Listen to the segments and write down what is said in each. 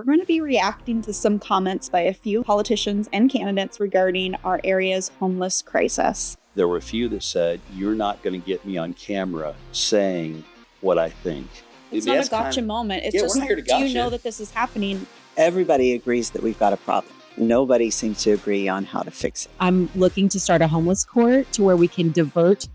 we're going to be reacting to some comments by a few politicians and candidates regarding our area's homeless crisis. There were a few that said, "You're not going to get me on camera saying what I think." It's not a gotcha moment. It's just, we're not here to gotcha. Do you know that this is happening? Everybody agrees that we've got a problem. Nobody seems to agree on how to fix it. I'm looking to start a homeless court to where we can divert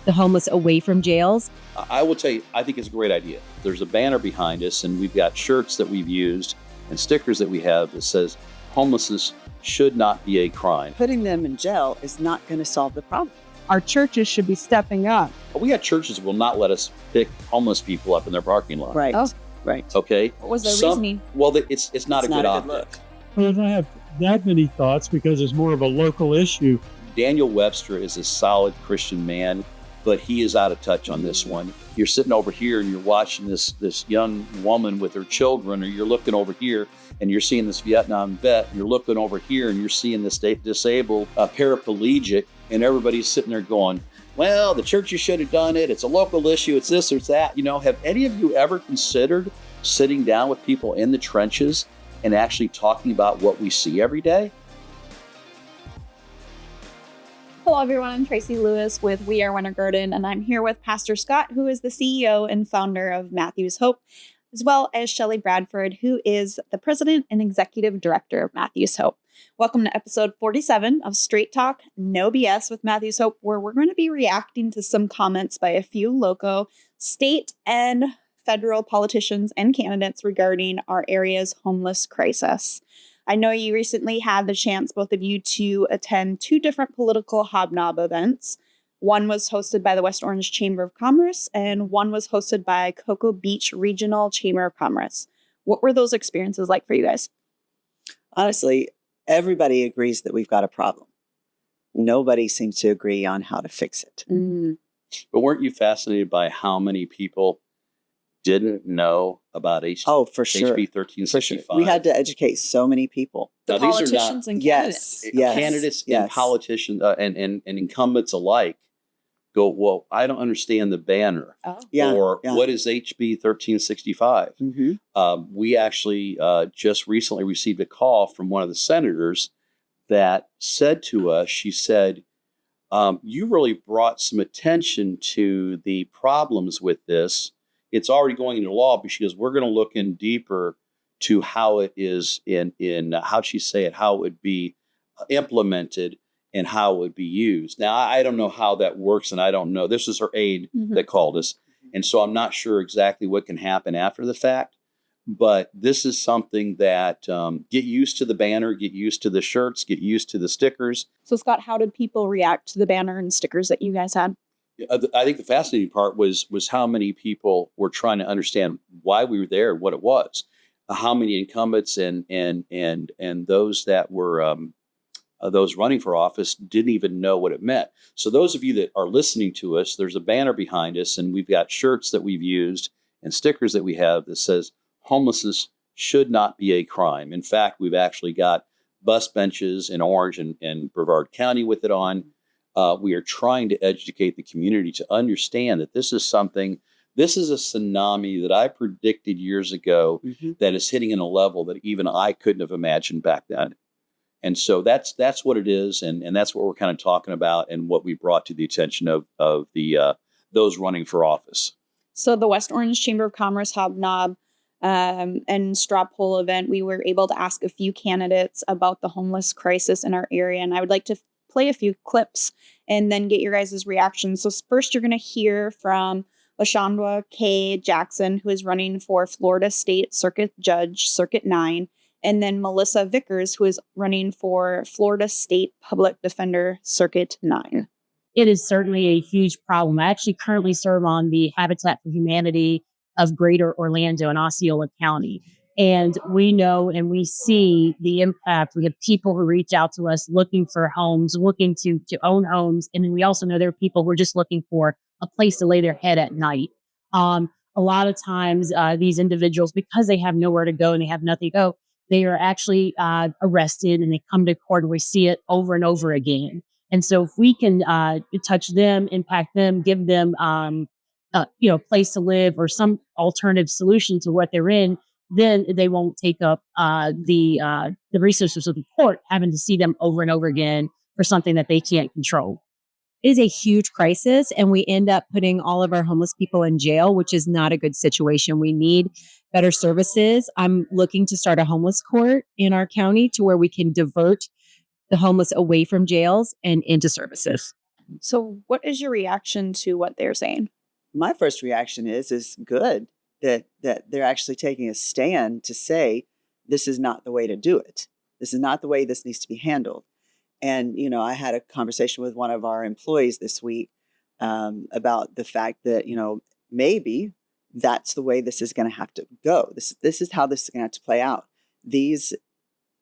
the homeless away from jails. I will tell you, I think it's a great idea. There's a banner behind us, and we've got shirts that we've used and stickers that we have that says, "Homelessness should not be a crime." Putting them in jail is not going to solve the problem. Our churches should be stepping up. But we got churches that will not let us pick homeless people up in their parking lot. Right. Oh. Right. Okay. What was their reasoning? Well, it's not a good optic. look. Well, I don't have that many thoughts because it's more of a local issue. Daniel Webster is a solid Christian man, but he is out of touch on this one. You're sitting over here and you're watching this young woman with her children, or you're looking over here and you're seeing this Vietnam vet. You're looking over here and you're seeing this disabled paraplegic, and everybody's sitting there going, "Well, the churches should have done it. It's a local issue. It's this or it's that." You know, have any of you ever considered sitting down with people in the trenches and actually talking about what we see every day? Hello, everyone. I'm Tracy Lewis with We Are Winter Garden, and I'm here with Pastor Scott, who is the CEO and founder of Matthew's Hope, as well as Shelley Bradford, who is the president and executive director of Matthew's Hope. Welcome to episode 47 of Straight Talk, No BS with Matthew's Hope, where we're going to be reacting to some comments by a few local, state, and federal politicians and candidates regarding our area's homeless crisis. I know you recently had the chance, both of you, to attend two different political hobnob events. One was hosted by the West Orange Chamber of Commerce, and one was hosted by Cocoa Beach Regional Chamber of Commerce. What were those experiences like for you guys? Honestly, everybody agrees that we've got a problem. Nobody seems to agree on how to fix it. Mm-hmm. But weren't you fascinated by how many people didn't know about For sure. HB 1365? We had to educate so many people. The Now, these are politicians not- and candidates. Candidates and politicians and incumbents alike go, "Well, I don't understand the banner." Oh. Or what is HB 1365? Mm-hmm. We actually just recently received a call from one of the senators that said to us, she said, "You really brought some attention to the problems with this. It's already going into law," but she goes, "We're going to look in deeper to how it is in how'd she say it, how it would be implemented and how it would be used." Now, I don't know how that works, and I don't know. This is her aide that called us. And so I'm not sure exactly what can happen after the fact. But this is something that get used to the banner, get used to the shirts, get used to the stickers. So, Scott, how did people react to the banner and stickers that you guys had? I think the fascinating part was how many people were trying to understand why we were there, what it was, how many incumbents and those that were those running for office didn't even know what it meant. So those of you that are listening to us, there's a banner behind us, and we've got shirts that we've used and stickers that we have that says homelessness should not be a crime. In fact, we've actually got bus benches in Orange and Brevard County with it on. We are trying to educate the community to understand that this is a tsunami that I predicted years ago that is hitting in a level that even I couldn't have imagined back then. And so that's what it is, and that's what we're kind of talking about and what we brought to the attention of the those running for office. So the West Orange Chamber of Commerce Hobnob and straw poll event, we were able to ask a few candidates about the homeless crisis in our area, and I would like to play a few clips and then get your guys' reactions. So first, you're going to hear from LaShondra K. Jackson, who is running for Florida State Circuit Judge, Circuit 9, and then Melissa Vickers, who is running for Florida State Public Defender, Circuit 9. It is certainly a huge problem. I actually currently serve on the Habitat for Humanity of Greater Orlando and Osceola County. And we know and we see the impact. We have people who reach out to us looking for homes, looking to own homes. And then we also know there are people who are just looking for a place to lay their head at night. A lot of times, these individuals, because they have nowhere to go and they have nothing to go, they are actually arrested and they come to court, and we see it over and over again. And so if we can touch them, impact them, give them a place to live or some alternative solution to what they're in, then they won't take up the resources of the court, having to see them over and over again for something that they can't control. It is a huge crisis, and we end up putting all of our homeless people in jail, which is not a good situation. We need better services. I'm looking to start a homeless court in our county to where we can divert the homeless away from jails and into services. So, what is your reaction to what they're saying? My first reaction is good that they're actually taking a stand to say this is not the way to do it. This is not the way this needs to be handled. And, I had a conversation with one of our employees this week about the fact that, maybe that's the way this is going to have to go. This is how this is going to have to play out. These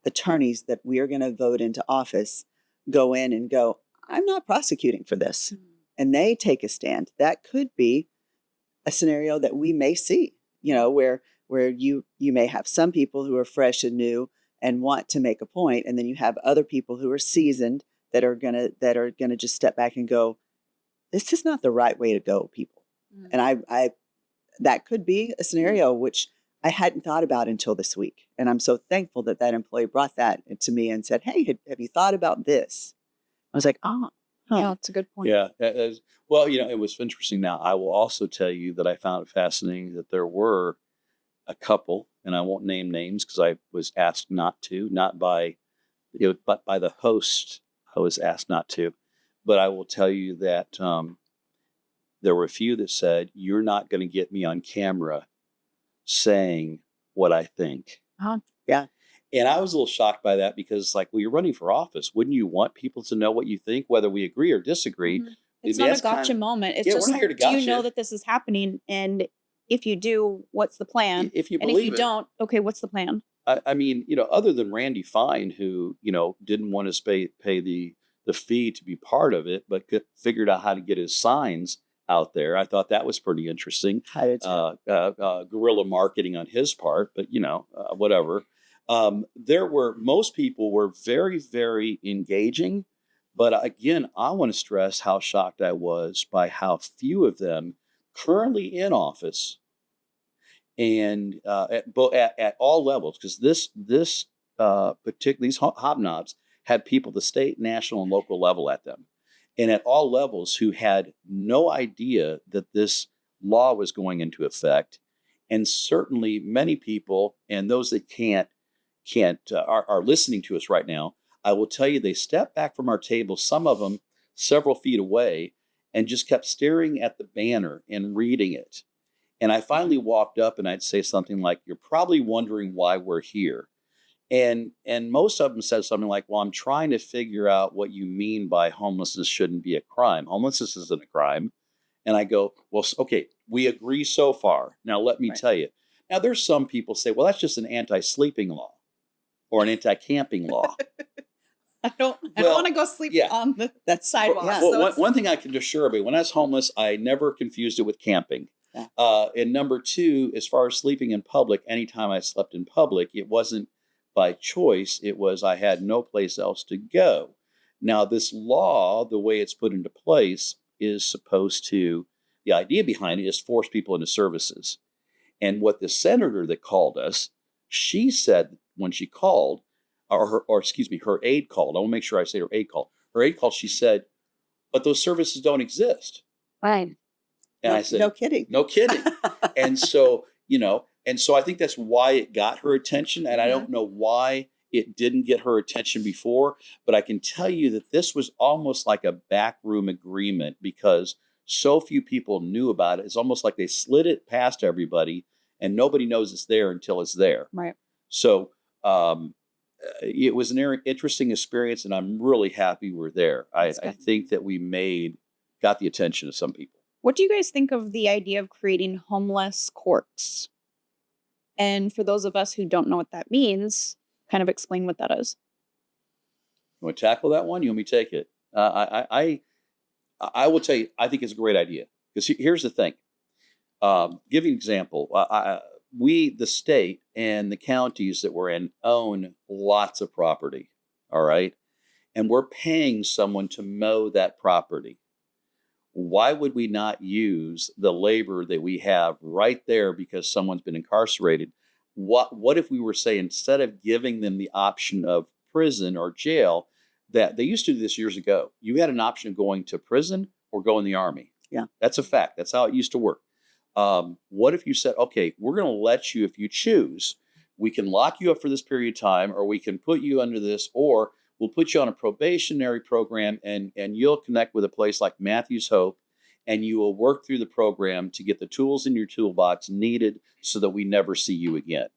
attorneys that we are going to vote into office go in and go, I'm not prosecuting for this. Mm-hmm. And they take a stand. That could be a scenario that we may see, where you may have some people who are fresh and new and want to make a point, and then you have other people who are seasoned that are gonna just step back and go, this is not the right way to go, people. Mm-hmm. And I that could be a scenario which I hadn't thought about until this week, and I'm so thankful that employee brought that to me and said, "Hey, have you thought about this?" I was like, "Oh, huh. Yeah, that's a good point." Yeah. Well, it was interesting. Now, I will also tell you that I found it fascinating that there were a couple, and I won't name names because I was asked not to, not by, but by the host. I was asked not to, but I will tell you that there were a few that said, "You're not going to get me on camera saying what I think." Uh-huh. Yeah. And I was a little shocked by that because, well, you're running for office. Wouldn't you want people to know what you think, whether we agree or disagree? Mm-hmm. It's not a gotcha moment. It's just, we're not here to gotcha. Do you know that this is happening? And if you do, what's the plan? If you and believe if you don't, okay, what's the plan? I mean, other than Randy Fine, who, didn't want to pay the fee to be part of it, but figured out how to get his signs out there. I thought that was pretty interesting. Guerrilla marketing on his part, but, whatever. Most people were very, very engaging. But again, I want to stress how shocked I was by how few of them currently in office and at all levels, because these hobnobs had people at the state, national, and local level at them, and at all levels who had no idea that this law was going into effect. And certainly many people, and those that are listening to us right now, I will tell you, they stepped back from our table, some of them several feet away, and just kept staring at the banner and reading it. And I finally walked up and I'd say something like, "You're probably wondering why we're here." And most of them said something like, "Well, I'm trying to figure out what you mean by homelessness shouldn't be a crime. Homelessness isn't a crime." And I go, "Well, okay, we agree so far. Now, let me tell you." Now, there's some people say, "Well, that's just an anti-sleeping law or an anti-camping law." I don't want to go sleep on the sidewalk. Yeah. Well, one thing I can assure everybody, when I was homeless, I never confused it with camping. Yeah. And number two, as far as sleeping in public, anytime I slept in public, it wasn't by choice. It was I had no place else to go. Now, this law, the way it's put into place, is supposed to, the idea behind it is force people into services. And what the senator that called us, she said when she called, her aide called. I want to make sure I say her aide called. Her aide called, she said, "But those services don't exist." Fine. And I said, "No kidding. No kidding." And so, I think that's why it got her attention. And I don't know why it didn't get her attention before, but I can tell you that this was almost like a backroom agreement because so few people knew about it. It's almost like they slid it past everybody and nobody knows it's there until it's there. Right. So, it was an interesting experience, and I'm really happy we're there. I think that we got the attention of some people. What do you guys think of the idea of creating homeless courts? And for those of us who don't know what that means, kind of explain what that is. You want to tackle that one? You want me to take it? I will tell you, I think it's a great idea. Because here's the thing. Give you an example. We, the state and the counties that we're in, own lots of property, all right? And we're paying someone to mow that property. Why would we not use the labor that we have right there because someone's been incarcerated? What if we were saying, instead of giving them the option of prison or jail, that they used to do this years ago, you had an option of going to prison or go in the Army. Yeah. That's a fact. That's how it used to work. What if you said, okay, we're going to let you, if you choose, we can lock you up for this period of time, or we can put you under this, or we'll put you on a probationary program, and you'll connect with a place like Matthew's Hope, and you will work through the program to get the tools in your toolbox needed so that we never see you again.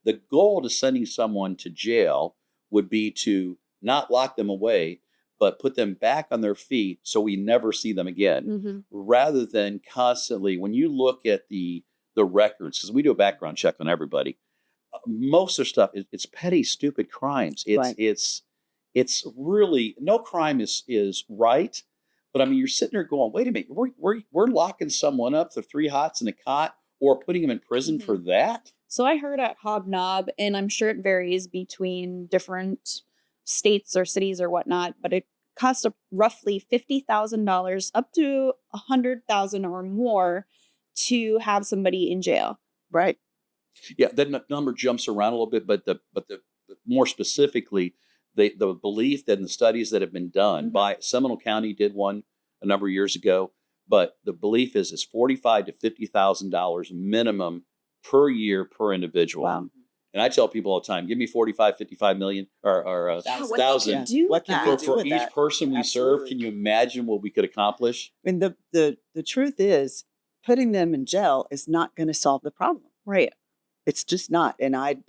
The goal to sending someone to jail would be to not lock them away, but put them back on their feet so we never see them again, rather than constantly, when you look at the records, because we do a background check on everybody, most of their stuff, it's petty, stupid crimes. It's really, no crime is right. But I mean, you're sitting there going, wait a minute, we're locking someone up for 3 hots and a cot, or putting them in prison for that? So I heard at Hobnob, and I'm sure it varies between different states or cities or whatnot, but it costs roughly $50,000 up to $100,000 or more to have somebody in jail. Right. Yeah, that number jumps around a little bit, but the more specifically, the belief that in the studies that have been done by Seminole County did one a number of years ago, but the belief is $45,000 to $50,000 minimum per year per individual. Wow. And I tell people all the time, give me 45, 55 million or thousand What can we do for with each that? person we serve. Absolutely. Can you imagine what we could accomplish? I mean, the truth is, putting them in jail is not going to solve the problem. Right. It's just not. And I'm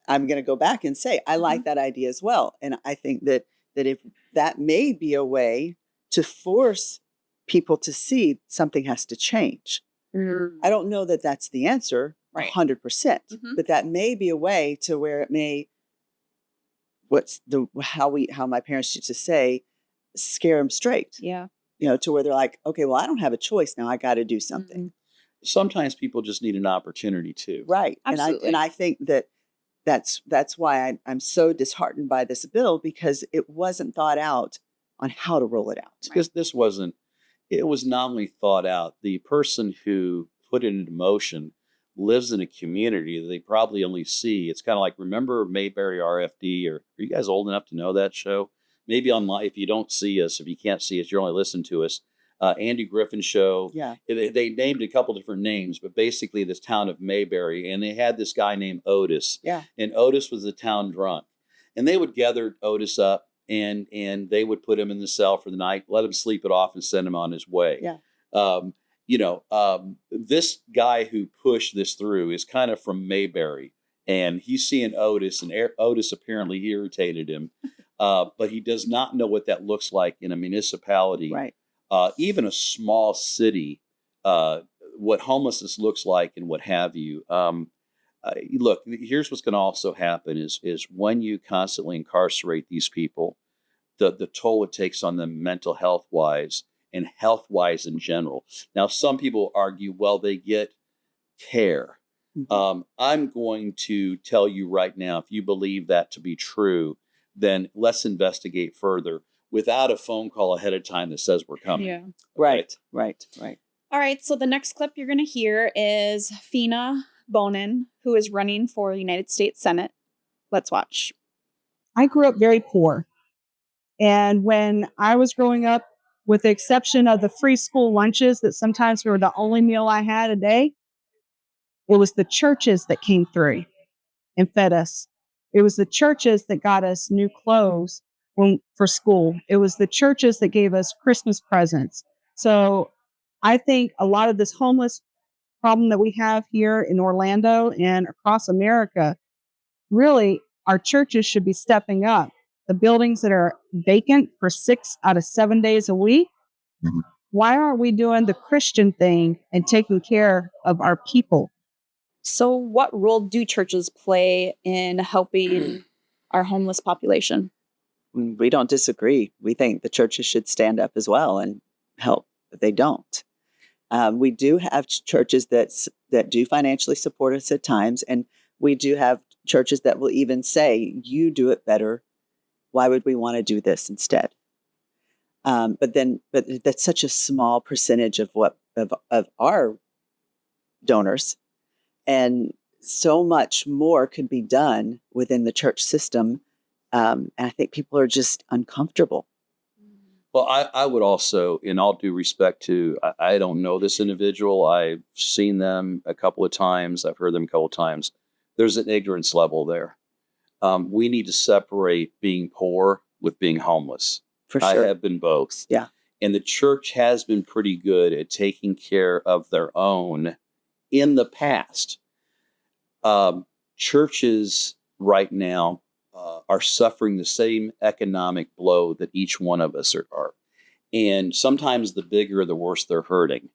going to go back and say, I like that idea as well. And I think that if that may be a way to force people to see something has to change. I don't know that that's the answer, 100%, but that may be a way to where it may, how my parents used to say, scare them straight. Yeah. To where they're like, okay, well, I don't have a choice now. I got to do something. Sometimes people just need an opportunity too. Right. Absolutely. And I think that's why I'm so disheartened by this bill, because it wasn't thought out on how to roll it out. Because it was not only thought out, the person who put it into motion lives in a community that they probably only see. It's kind of like, remember Mayberry RFD, or are you guys old enough to know that show? Maybe online, if you don't see us, if you can't see us, you're only listening to us. Andy Griffin show. Yeah. They named a couple different names, but basically this town of Mayberry, and they had this guy named Otis. Yeah. And Otis was the town drunk. And they would gather Otis up, and they would put him in the cell for the night, let him sleep it off, and send him on his way. Yeah. This guy who pushed this through is kind of from Mayberry, and he's seeing Otis, and Otis apparently irritated him, but he does not know what that looks like in a municipality. Right. Even a small city, what homelessness looks like and what have you. Look, here's what's going to also happen is when you constantly incarcerate these people, the toll it takes on them mental health wise and health wise in general. Now, some people argue, well, they get care. I'm going to tell you right now, if you believe that to be true, then let's investigate further without a phone call ahead of time that says we're coming. Yeah. Right. All right. So the next clip you're going to hear is Fina Bonin, who is running for United States Senate. Let's watch. I grew up very poor. And when I was growing up, with the exception of the free school lunches that sometimes were the only meal I had a day, it was the churches that came through and fed us. It was the churches that got us new clothes for school. It was the churches that gave us Christmas presents. So I think a lot of this homeless problem that we have here in Orlando and across America, really, our churches should be stepping up. The buildings that are vacant for 6 out of 7 days a week, why aren't we doing the Christian thing and taking care of our people? So what role do churches play in helping our homeless population? We don't disagree. We think the churches should stand up as well and help, but they don't. We do have churches that do financially support us at times, and we do have churches that will even say, you do it better. Why would we want to do this instead? But that's such a small percentage of our donors. And so much more could be done within the church system. And I think people are just uncomfortable. Well, I would also, in all due respect to, I don't know this individual. I've seen them a couple of times. I've heard them a couple of times. There's an ignorance level there. We need to separate being poor with being homeless. For sure. I have been both. Yeah. And the church has been pretty good at taking care of their own in the past. Churches right now are suffering the same economic blow that each one of us are. And sometimes the bigger, the worse they're hurting.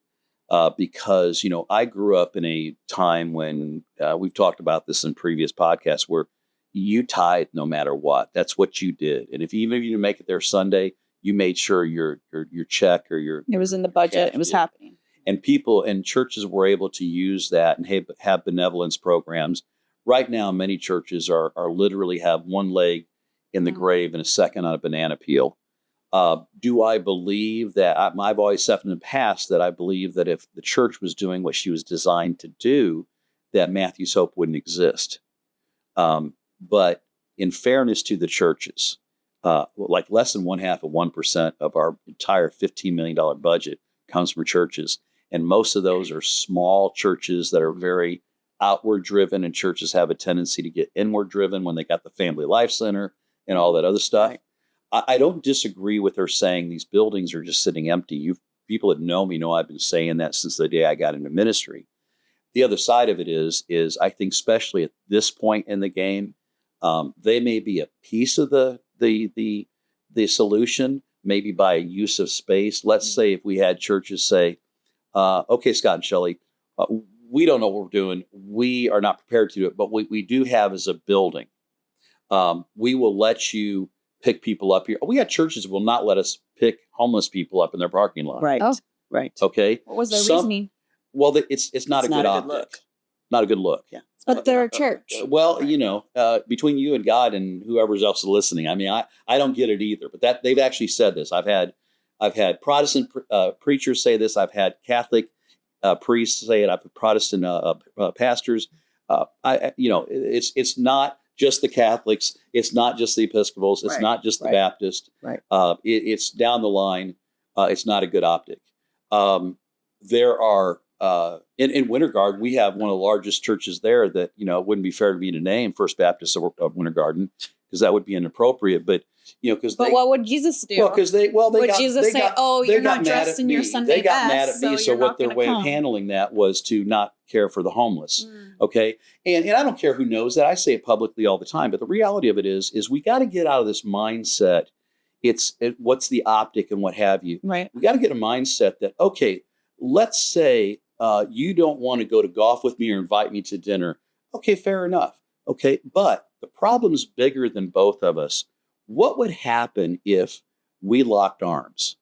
Because, I grew up in a time when we've talked about this in previous podcasts where you tithe no matter what. That's what you did. And even if you didn't make it there Sunday, you made sure your check or it was in the budget. It was happening. And people and churches were able to use that and have benevolence programs. Right now, many churches are literally have one leg in the grave and a second on a banana peel. Do I believe that I've always said in the past that I believe that if the church was doing what she was designed to do, that Matthew's Hope wouldn't exist. But in fairness to the churches, like less than 0.5% of our entire $15 million budget comes from churches. And most of those are small churches that are very outward driven, and churches have a tendency to get inward driven when they got the Family Life Center and all that other stuff. Right. I don't disagree with her saying these buildings are just sitting empty. People that know me know I've been saying that since the day I got into ministry. The other side of it is I think especially at this point in the game, they may be a piece of the solution, maybe by use of space. Let's say if we had churches say, okay, Scott and Shelley, we don't know what we're doing. We are not prepared to do it, but what we do have is a building. We will let you pick people up here. We got churches that will not let us pick homeless people up in their parking lot. Right. Oh. Right. Okay. What was their reasoning? Well, it's not a good optic. Look. Not a good look. Yeah. But they're a church. Well, between you and God and whoever's else is listening, I mean, I don't get it either. But that they've actually said this. I've had Protestant preachers say this. I've had Catholic priests say it. I've had Protestant pastors. It's not just the Catholics. It's not just the Episcopals. It's not just the Baptists. Right. It's down the line. It's not a good optic. There are in Winter Garden, we have one of the largest churches there that, it wouldn't be fair to me to name First Baptist of Winter Garden because that would be inappropriate. But, But what would Jesus do? Well, because Jesus say, you're not dressed in your Sunday best. They got mad at me. So what their way of handling that was to not care for the homeless. Okay. And I don't care who knows that. I say it publicly all the time. But the reality of it is we got to get out of this mindset. What's the optic and what have you. Right. We got to get a mindset that, okay, let's say you don't want to go to golf with me or invite me to dinner. Okay, fair enough. Okay, but the problem's bigger than both of us. What would happen if we locked arms?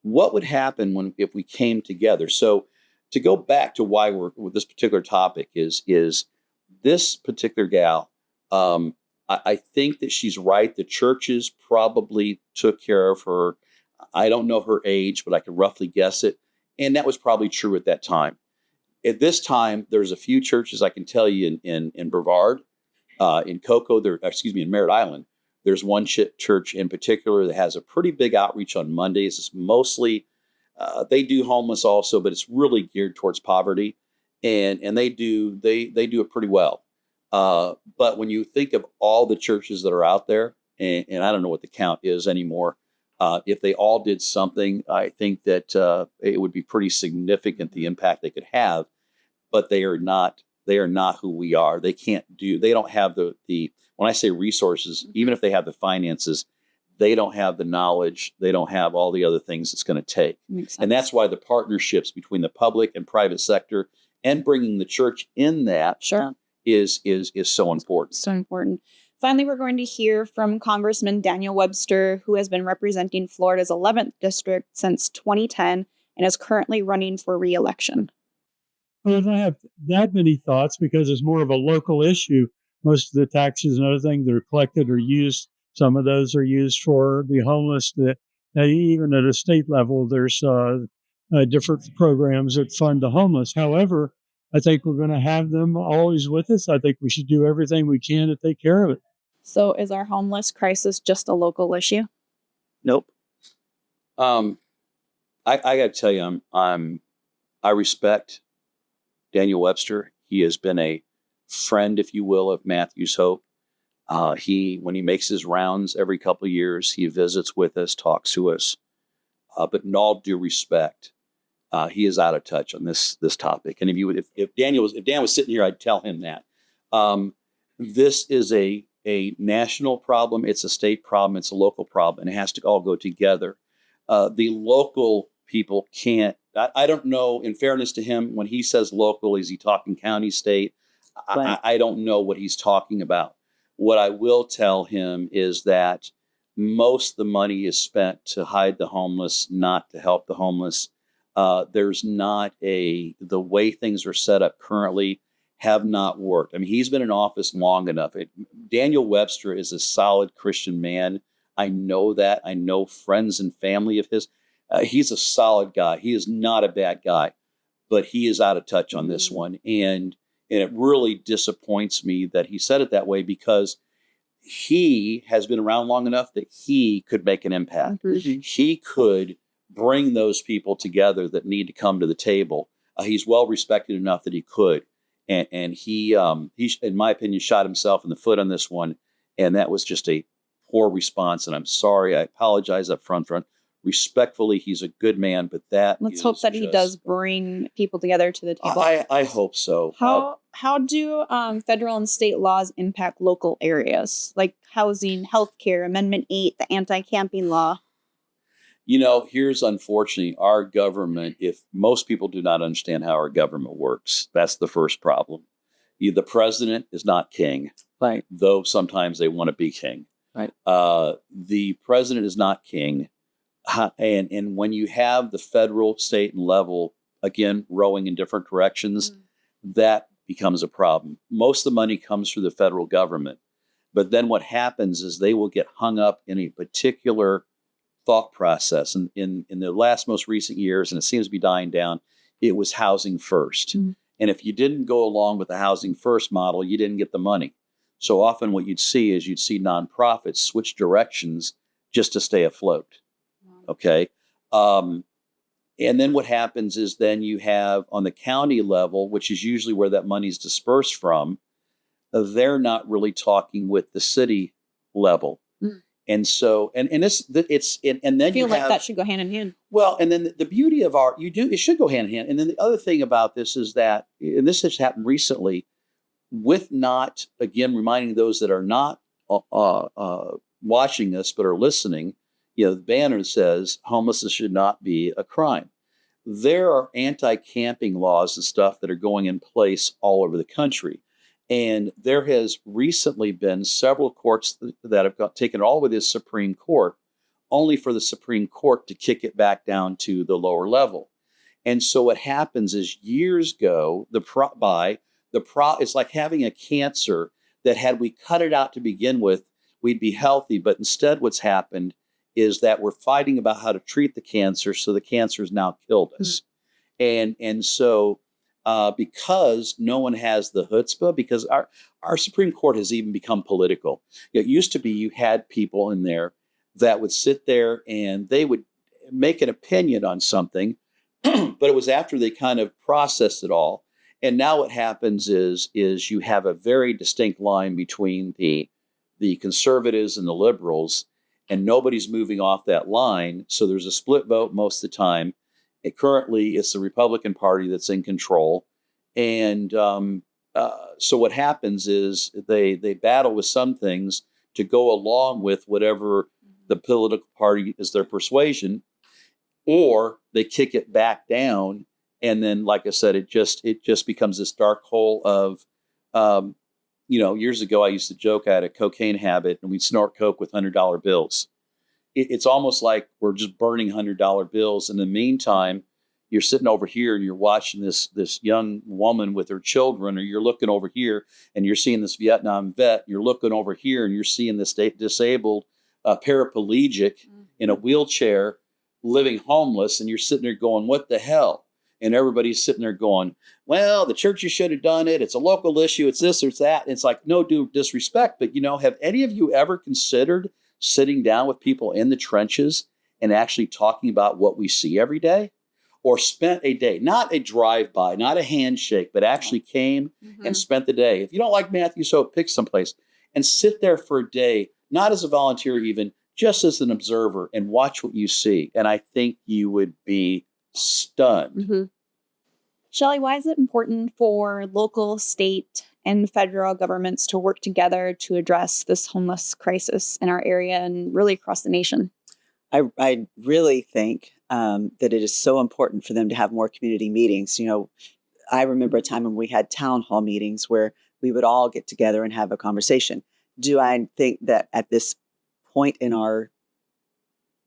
What would happen if we came together? So to go back to why we're with this particular topic is this particular gal, I think that she's right. The churches probably took care of her. I don't know her age, but I could roughly guess it. And that was probably true at that time. At this time, there's a few churches I can tell you in Brevard, in Cocoa, in Merritt Island. There's one church in particular that has a pretty big outreach on Mondays. It's mostly, they do homeless also, but it's really geared towards poverty. And they do it pretty well. But when you think of all the churches that are out there, and I don't know what the count is anymore, if they all did something, I think that it would be pretty significant, the impact they could have. But they are not who we are. They don't have the when I say resources, even if they have the finances, they don't have the knowledge. They don't have all the other things it's going to take. And that's why the partnerships between the public and private sector and bringing the church in that is so important. So important. Finally, we're going to hear from Congressman Daniel Webster, who has been representing Florida's 11th district since 2010 and is currently running for re-election. Well, I don't have that many thoughts because it's more of a local issue. Most of the taxes and other things that are collected are used. Some of those are used for the homeless. Even at a state level, there's different programs that fund the homeless. However, I think we're going to have them always with us. I think we should do everything we can to take care of it. So is our homeless crisis just a local issue? Nope. I got to tell you, I respect Daniel Webster. He has been a friend, if you will, of Matthew's Hope. When he makes his rounds every couple of years, he visits with us, talks to us. But in all due respect, he is out of touch on this topic. And if Dan was sitting here, I'd tell him that. This is a national problem. It's a state problem. It's a local problem, and it has to all go together. The local people can't. I don't know. In fairness to him, when he says local, is he talking county, state? Right. I don't know what he's talking about. What I will tell him is that most of the money is spent to hide the homeless, not to help the homeless. There's not the way things are set up currently have not worked. I mean, he's been in office long enough. Daniel Webster is a solid Christian man. I know that. I know friends and family of his. He's a solid guy. He is not a bad guy, but he is out of touch on this one. And it really disappoints me that he said it that way, because he has been around long enough that he could make an impact. Mm-hmm. He could bring those people together that need to come to the table. He's well respected enough that he could. And he, in my opinion, shot himself in the foot on this one. And that was just a poor response. And I'm sorry. I apologize up front. Respectfully, he's a good man, but Let's hope that he does bring people together to the table. I hope so. How do federal and state laws impact local areas, like housing, healthcare, Amendment 8, the anti-camping law? Here's unfortunately our government. If most people do not understand how our government works, that's the first problem. The president is not king, Right. though sometimes they want to be king. Right. The president is not king. And when you have the federal, state, and level, again, rowing in different directions, that becomes a problem. Most of the money comes through the federal government. But then what happens is they will get hung up in a particular thought process. And in the most recent years, and it seems to be dying down, it was housing first. And if you didn't go along with the housing first model, you didn't get the money. So often what you'd see nonprofits switch directions just to stay afloat. Okay. And then what happens is then you have on the county level, which is usually where that money is dispersed from, they're not really talking with the city level. And so, and then I feel like that should go hand in hand. Well, and then the beauty of it should go hand in hand. And then the other thing about this is that, and this has happened recently, with not, again, reminding those that are not watching us but are listening, the banner says homelessness should not be a crime. There are anti-camping laws and stuff that are going in place all over the country. And there has recently been several courts that have taken it all with the Supreme Court, only for the Supreme Court to kick it back down to the lower level. And so what happens is years ago, it's like having a cancer that had we cut it out to begin with, we'd be healthy. But instead what's happened is that we're fighting about how to treat the cancer, so the cancer has now killed us. And so because no one has the chutzpah, because our Supreme Court has even become political. It used to be you had people in there that would sit there and they would make an opinion on something, but it was after they kind of processed it all. And now what happens is you have a very distinct line between the conservatives and the liberals, and nobody's moving off that line. So there's a split vote most of the time. Currently, it's the Republican Party that's in control. And so what happens is they battle with some things to go along with whatever the political party is their persuasion, or they kick it back down. And then, like I said, it just becomes this dark hole of, years ago, I used to joke I had a cocaine habit and we'd snort coke with $100 bills. It's almost like we're just burning $100 bills. In the meantime, you're sitting over here and you're watching this young woman with her children, or you're looking over here and you're seeing this Vietnam vet. You're looking over here and you're seeing this disabled paraplegic in a wheelchair living homeless, and you're sitting there going, what the hell? and everybody's sitting there going, well, the churches should have done it. It's a local issue. It's this or it's that. And it's like, no due disrespect. But, have any of you ever considered sitting down with people in the trenches and actually talking about what we see every day? Or spent a day, not a drive-by, not a handshake, but actually came and spent the day. If you don't like Matthew's Hope, pick someplace and sit there for a day, not as a volunteer even, just as an observer, and watch what you see. And I think you would be stunned. Shelley, why is it important for local, state, and federal governments to work together to address this homeless crisis in our area and really across the nation? I really think that it is so important for them to have more community meetings. I remember a time when we had town hall meetings where we would all get together and have a conversation. Do I think that at this point in our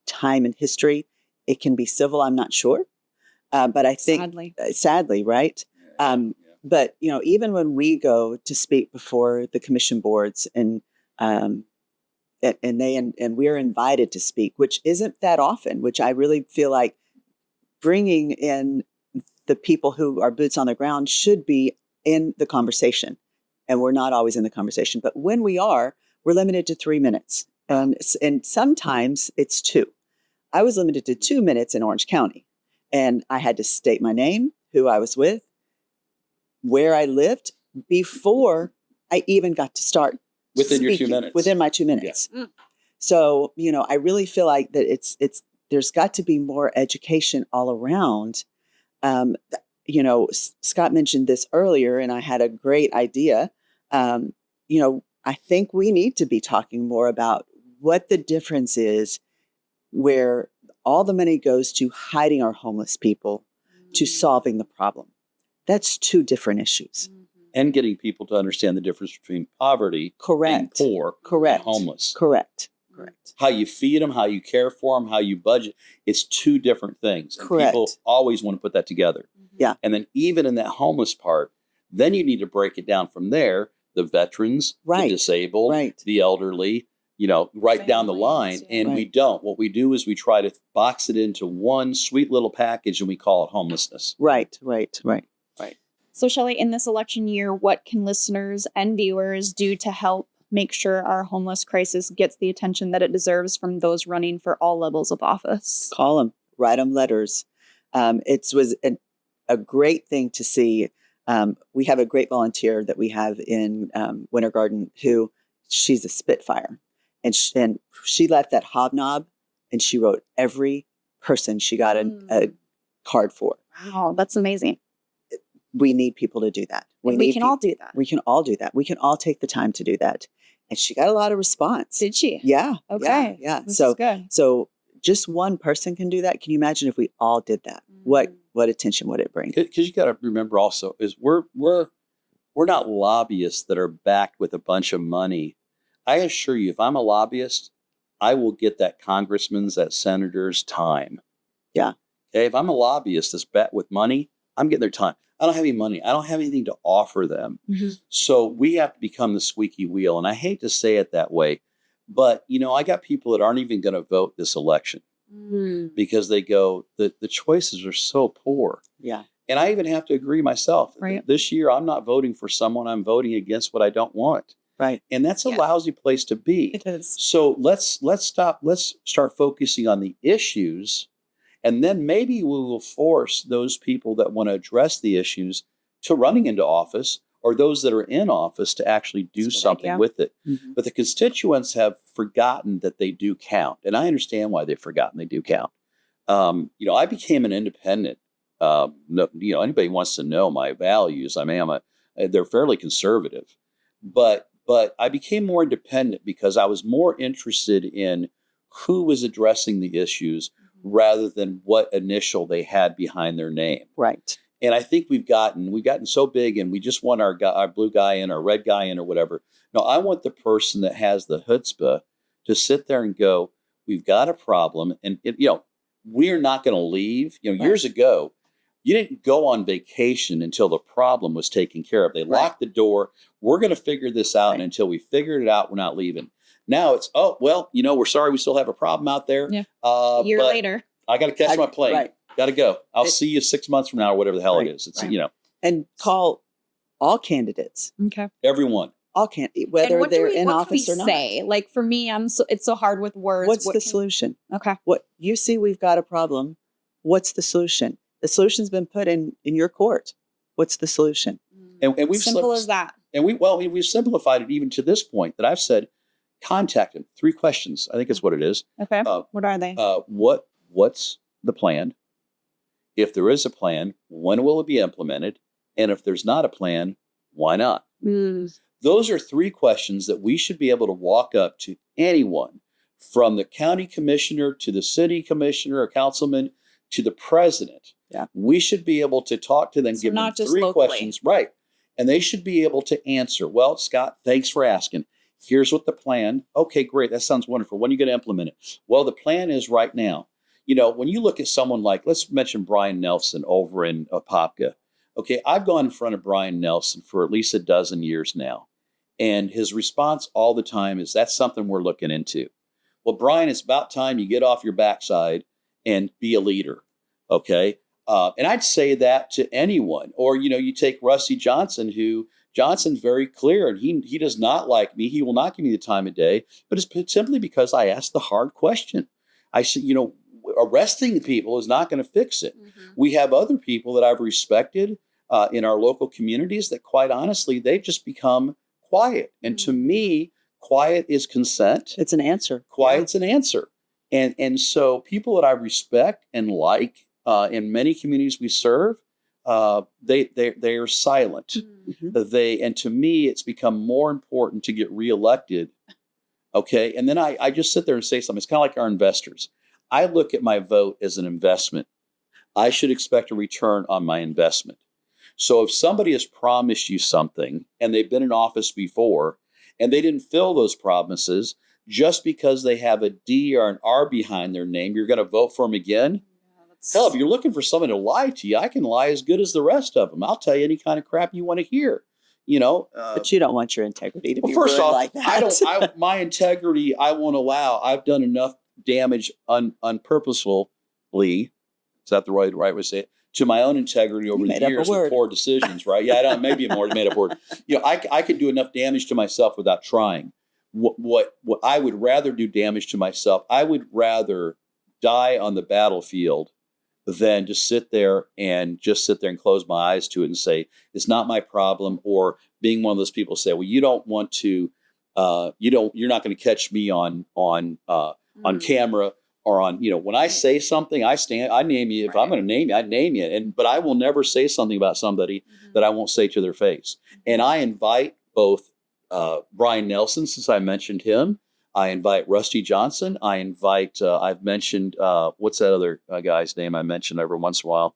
time in history, it can be civil? I'm not sure. But I think, sadly, right? But, even when we go to speak before the commission boards and we're invited to speak, which isn't that often, which I really feel like bringing in the people who are boots on the ground should be in the conversation. And we're not always in the conversation. But when we are, we're limited to 3 minutes. And sometimes it's 2. I was limited to 2 minutes in Orange County. And I had to state my name, who I was with, where I lived before I even got to start Within speaking, your 2 minutes. Within my 2 minutes. Yeah. So, I really feel like that it's there's got to be more education all around. Scott mentioned this earlier, and I had a great idea. I think we need to be talking more about what the difference is where all the money goes to hiding our homeless people to solving the problem. That's 2 different issues. And getting people to understand the difference between poverty and poor and homeless. Correct. How you feed them, how you care for them, how you budget. It's 2 different things. And people always want to put that together. Yeah. And then even in that homeless part, then you need to break it down from there. The veterans, the disabled, the elderly, right down the line. And we don't. What we do is we try to box it into one sweet little package and we call it homelessness. Right. So, Shelley, in this election year, what can listeners and viewers do to help make sure our homeless crisis gets the attention that it deserves from those running for all levels of office? Call them, write them letters. It was a great thing to see. We have a great volunteer that we have in Winter Garden who she's a spitfire. And she left that hobnob and she wrote every person she got a card for. Wow, that's amazing. We need people to do that. We can all do that. We can all do that. We can all take the time to do that. And she got a lot of response. Did she? Yeah. Okay. Yeah. This is good. So just one person can do that. Can you imagine if we all did that? What attention would it bring? Because you got to remember also is we're not lobbyists that are backed with a bunch of money. I assure you, if I'm a lobbyist, I will get that congressman's, that senator's time. Yeah. Okay. If I'm a lobbyist that's backed with money, I'm getting their time. I don't have any money. I don't have anything to offer them. So we have to become the squeaky wheel. And I hate to say it that way, but I got people that aren't even going to vote this election because they go, the choices are so poor. Yeah. And I even have to agree myself. Right. This year, I'm not voting for someone. I'm voting against what I don't want. Right. And that's a lousy place to be. It is. So let's stop. Let's start focusing on the issues. And then maybe we will force those people that want to address the issues to running into office, or those that are in office to actually do something with it. But the constituents have forgotten that they do count. And I understand why they've forgotten they do count. I became an independent. Anybody wants to know my values. I mean, they're fairly conservative, but I became more independent because I was more interested in who was addressing the issues rather than what initial they had behind their name. Right. And I think we've gotten so big, and we just want our blue guy in, our red guy in, or whatever. No, I want the person that has the chutzpah to sit there and go, we've got a problem, and we're not going to leave. Years ago, you didn't go on vacation until the problem was taken care of. They locked the door. We're going to figure this out, and until we figured it out, we're not leaving. Now it's, we're sorry, we still have a problem out there. Yeah. A year later. I got to catch my plane. Right. Got to go. I'll It- see you 6 months from now or whatever the hell Right, it is. It's, right. And call all candidates, Okay. everyone. all whether and what they're in what office can or we not. say? Like for me, it's so hard with words. What's What the can- solution? Okay. What you see, we've got a problem. What's the solution? The solution's been put in your court. What's the solution? And we've Simple as that. And we've simplified it even to this point that I've said, contact them. 3 questions. I think is what it is. Okay. What are they? What's the plan? If there is a plan, when will it be implemented? And if there's not a plan, why not? Those are 3 questions that we should be able to walk up to anyone, from the county commissioner to the city commissioner or councilman to the president. Yeah. We should be able to talk to them, So give them not just 3 locally. questions. Right. And they should be able to answer. Well, Scott, thanks for asking. Here's what the plan. Okay, great. That sounds wonderful. When are you going to implement it? Well, the plan is right now. When you look at someone like, let's mention Brian Nelson over in Apopka. Okay, I've gone in front of Brian Nelson for at least a dozen years now. And his response all the time is, that's something we're looking into. Well, Brian, it's about time you get off your backside and be a leader. Okay. And I'd say that to anyone. Or, you take Rusty Johnson, Johnson's very clear, and he does not like me. He will not give me the time of day, but it's simply because I asked the hard question. I said, arresting people is not going to fix it. Mm-hmm. We have other people that I've respected in our local communities that, quite honestly, they've just become quiet. And to me, quiet is consent. It's an answer. Quiet's an answer. And so people that I respect and like in many communities we serve, they are silent. Mhm. And to me, it's become more important to get reelected. Okay. And then I just sit there and say something. It's kind of like our investors. I look at my vote as an investment. I should expect a return on my investment. So if somebody has promised you something and they've been in office before and they didn't fill those promises, just because they have a D or an R behind their name, you're going to vote for them again? Hell, if you're looking for someone to lie to you, I can lie as good as the rest of them. I'll tell you any kind of crap you want to hear. But you don't want your integrity to be first ruined off, like that. my integrity, I won't allow. I've done enough damage unpurposefully. Is that the right way to say it? To my own integrity over You the made up a years with word. poor decisions, right? Yeah, I don't. Maybe more made up word. I could do enough damage to myself without trying. What I would rather do damage to myself. I would rather die on the battlefield than just sit there and close my eyes to it and say it's not my problem, or being one of those people say, well, you don't want to, you're not going to catch me on camera or on, when I say something, I name you. If I'm going to name you, I name you. But I will never say something about somebody that I won't say to their face. And I invite both Brian Nelson, since I mentioned him. I invite Rusty Johnson. I invite, I've mentioned, what's that other guy's name I mentioned every once in a while?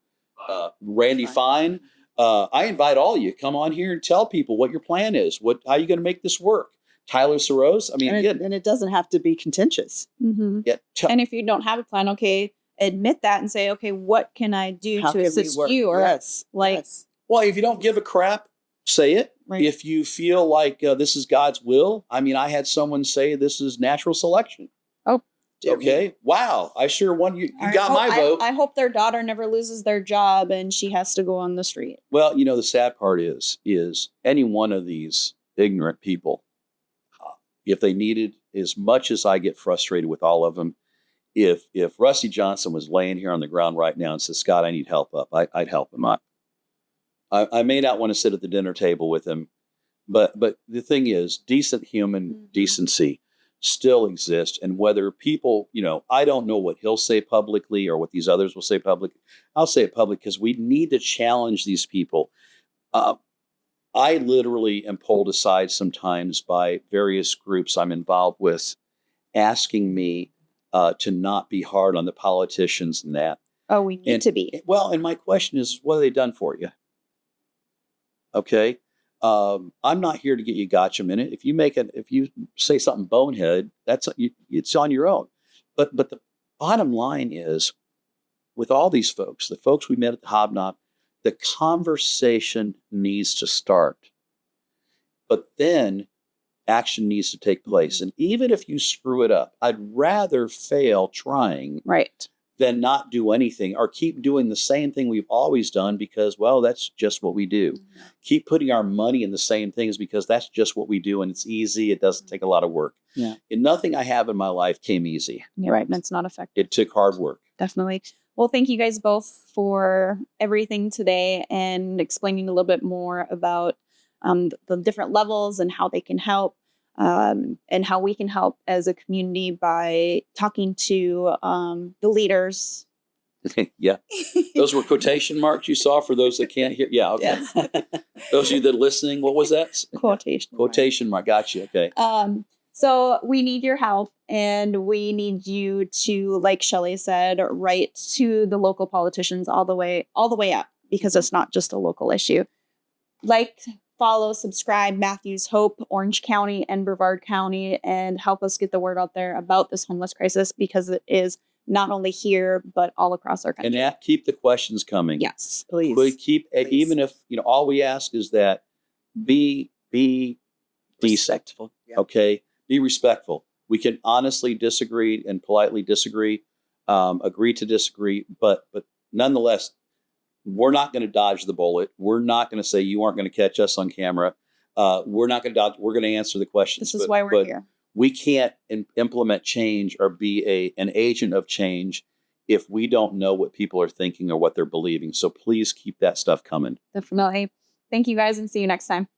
Randy Fine. I invite all of you, come on here and tell people what your plan is. How are you going to make this work? Tyler Soros. I mean, and it doesn't have to be contentious. Mm-hmm. And if you don't have a plan, okay, admit that and say, okay, what can I do How to can we assist work? you? Or Yes. yes. Well, if you don't give a crap, say it. Right. If you feel like this is God's will, I mean, I had someone say this is natural selection. Oh, okay. Wow. I sure want you. You got my vote. I hope their daughter never loses their job and she has to go on the street. Well, the sad part is any one of these ignorant people, if they needed, as much as I get frustrated with all of them, if Rusty Johnson was laying here on the ground right now and said, Scott, I need help up, I'd help him. I may not want to sit at the dinner table with him, but the thing is, decent human decency still exists. And whether people, I don't know what he'll say publicly or what these others will say publicly. I'll say it public because we need to challenge these people. I literally am pulled aside sometimes by various groups I'm involved with, asking me to not be hard on the politicians and that. Oh, we need to be. Well, and my question is, what have they done for you? Okay. I'm not here to get you gotcha minute. If you say something bonehead, it's on your own. But the bottom line is, with all these folks, the folks we met at the Hobnob, the conversation needs to start. But then action needs to take place. And even if you screw it up, I'd rather fail trying right. than not do anything or keep doing the same thing we've always done because, well, that's just what we do. Mm-hmm. Keep putting our money in the same things because that's just what we do and it's easy. It doesn't take a lot of work. Yeah. And nothing I have in my life came easy. Yeah, Right. that's not effective. It took hard work. Definitely. Well, thank you guys both for everything today and explaining a little bit more about the different levels and how they can help and how we can help as a community by talking to the leaders. Yeah. Those were quotation marks you saw for those that can't hear. Yeah. Okay. Yes. Those of you that are listening, what was that? Quotation. Quotation mark. Got you. Okay. So we need your help and we need you to, like Shelley said, write to the local politicians all the way up because it's not just a local issue. Like, follow, subscribe Matthews Hope, Orange County and Brevard County, and help us get the word out there about this homeless crisis because it is not only here, but all across our country. And keep the questions coming. Yes. Please. But keep, Please. even if, all we ask is that be decent. Respectful. Yeah. Okay. Be respectful. We can honestly disagree and politely disagree, agree to disagree, but nonetheless, we're not going to dodge the bullet. We're not going to say you aren't going to catch us on camera. We're not going to dodge. We're going to answer the questions. This is why we're here. We can't implement change or be an agent of change if we don't know what people are thinking or what they're believing. So please keep that stuff coming. Definitely. Thank you guys and see you next time.